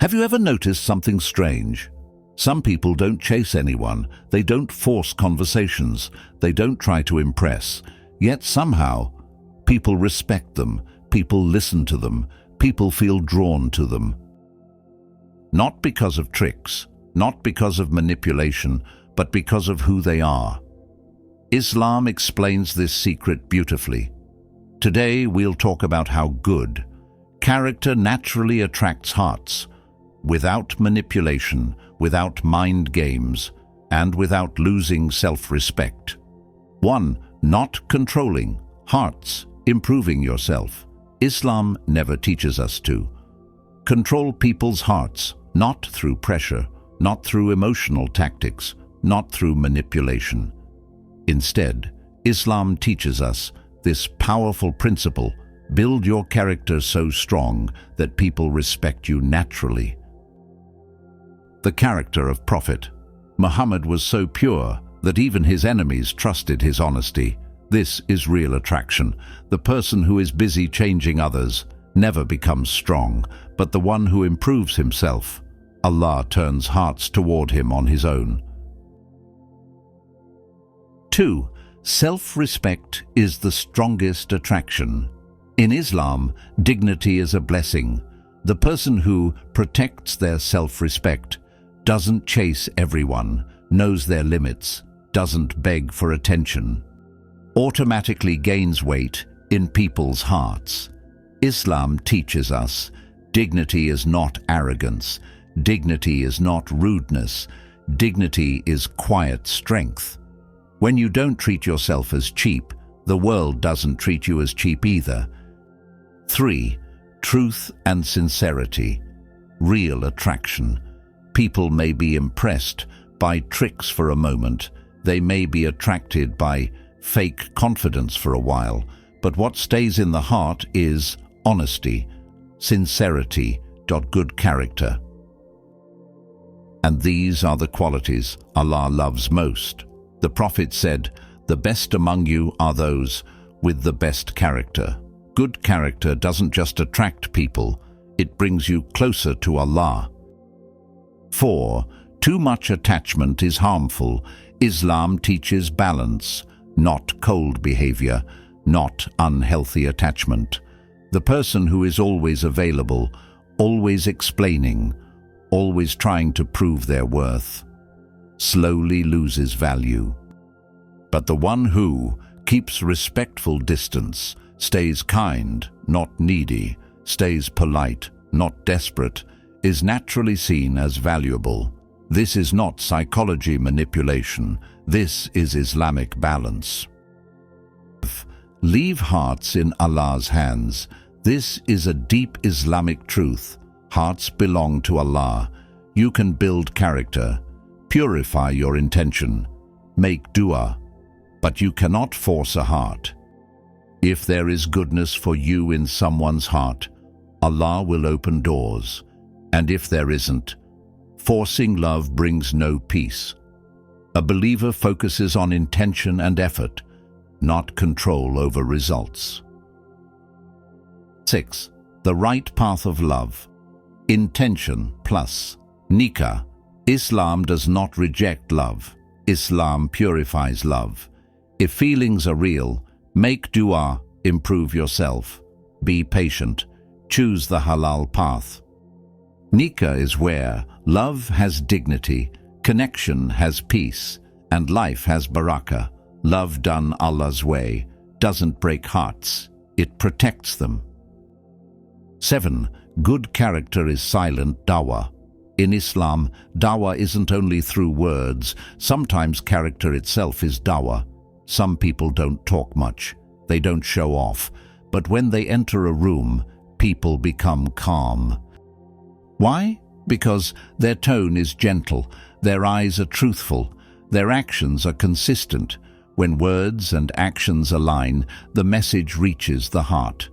Have you ever noticed something strange? Some people don't chase anyone, they don't force conversations, they don't try to impress, yet somehow people respect them, people listen to them, people feel drawn to them. Not because of tricks, not because of manipulation, but because of who they are. Islam explains this secret beautifully. Today we'll talk about how good character naturally attracts hearts, without manipulation, without mind games, and without losing self-respect. 1. Not controlling hearts, improving yourself. Islam never teaches us to control people's hearts, not through pressure, not through emotional tactics, not through manipulation. Instead, Islam teaches us this powerful principle: build your character so strong that people respect you naturally. The character of Prophet Muhammad was so pure that even his enemies trusted his honesty. This is real attraction. The person who is busy changing others never becomes strong, but the one who improves himself, Allah turns hearts toward him on his own. 2. Self-respect is the strongest attraction. In Islam, dignity is a blessing. The person who protects their self-respect doesn't chase everyone, knows their limits, doesn't beg for attention, automatically gains weight in people's hearts. Islam teaches us dignity is not arrogance, dignity is not rudeness, dignity is quiet strength. When you don't treat yourself as cheap, the world doesn't treat you as cheap either. 3. Truth and sincerity, real attraction. People may be impressed by tricks for a moment, they may be attracted by fake confidence for a while, but what stays in the heart is honesty, sincerity, good character. And these are the qualities Allah loves most. The Prophet said, "The best among you are those with the best character." Good character doesn't just attract people, it brings you closer to Allah. 4. Too much attachment is harmful. Islam teaches balance, not cold behavior, not unhealthy attachment. The person who is always available, always explaining, always trying to prove their worth, slowly loses value. But the one who keeps respectful distance, stays kind, not needy, stays polite, not desperate, is naturally seen as valuable. This is not psychology manipulation. This is Islamic balance. Leave hearts in Allah's hands. This is a deep Islamic truth. Hearts belong to Allah. You can build character, purify your intention, make dua, but you cannot force a heart. If there is goodness for you in someone's heart, Allah will open doors. And if there isn't, forcing love brings no peace. A believer focuses on intention and effort, not control over results. 6. The right path of love. Intention plus nikah. Islam does not reject love. Islam purifies love. If feelings are real, make dua, improve yourself. Be patient. Choose the halal path. Nikah is where love has dignity, connection has peace, and life has barakah. Love done Allah's way doesn't break hearts, it protects them. 7. Good character is silent dawah. In Islam, dawah isn't only through words. Sometimes character itself is dawah. Some people don't talk much, they don't show off, but when they enter a room, people become calm. Why? Because their tone is gentle, their eyes are truthful, their actions are consistent. When words and actions align, the message reaches the heart.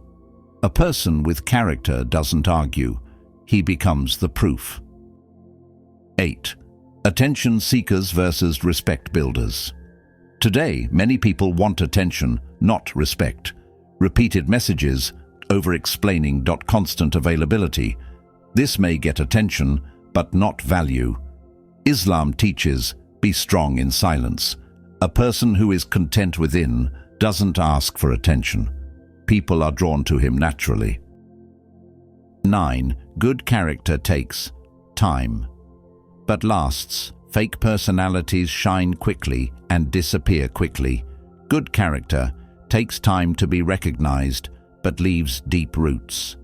A person with character doesn't argue, he becomes the proof. 8. Attention seekers versus respect builders. Today, many people want attention, not respect. Repeated messages, over-explaining, constant availability. This may get attention, but not value. Islam teaches, be strong in silence. A person who is content within doesn't ask for attention. People are drawn to him naturally. 9. Good character takes time, but lasts. Fake personalities shine quickly and disappear quickly. Good character takes time to be recognized, but leaves deep roots.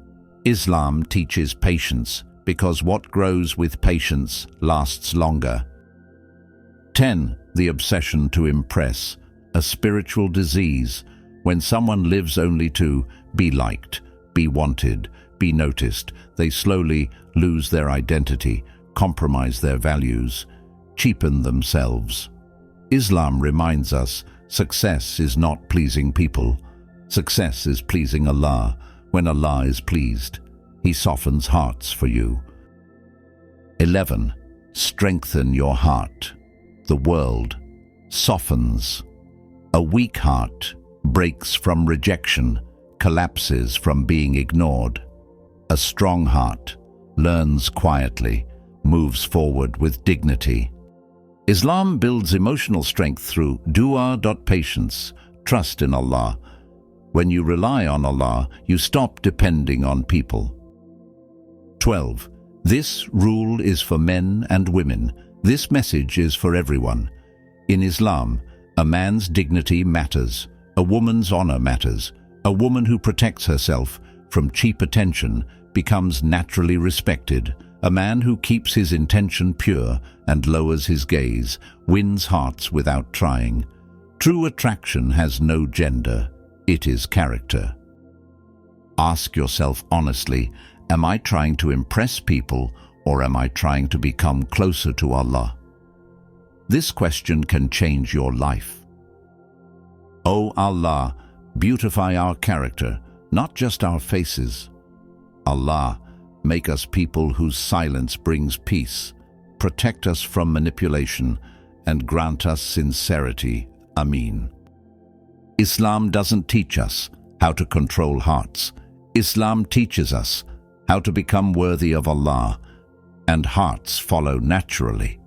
Islam teaches patience, because what grows with patience lasts longer. 10. The obsession to impress, a spiritual disease. When someone lives only to be liked, be wanted, be noticed, they slowly lose their identity, compromise their values, cheapen themselves. Islam reminds us, success is not pleasing people. Success is pleasing Allah. When Allah is pleased, He softens hearts for you. 11. Strengthen your heart. The world softens. A weak heart breaks from rejection, collapses from being ignored. A strong heart learns quietly, moves forward with dignity. Islam builds emotional strength through dua. Patience, trust in Allah. When you rely on Allah, you stop depending on people. 12. This rule is for men and women. This message is for everyone. In Islam, a man's dignity matters. A woman's honor matters. A woman who protects herself from cheap attention becomes naturally respected. A man who keeps his intention pure and lowers his gaze wins hearts without trying. True attraction has no gender. It is character. Ask yourself honestly, am I trying to impress people, or am I trying to become closer to Allah? This question can change your life. O Allah, beautify our character, not just our faces. Allah, make us people whose silence brings peace, protect us from manipulation, and grant us sincerity. Ameen. Islam doesn't teach us how to control hearts. Islam teaches us how to become worthy of Allah, and hearts follow naturally.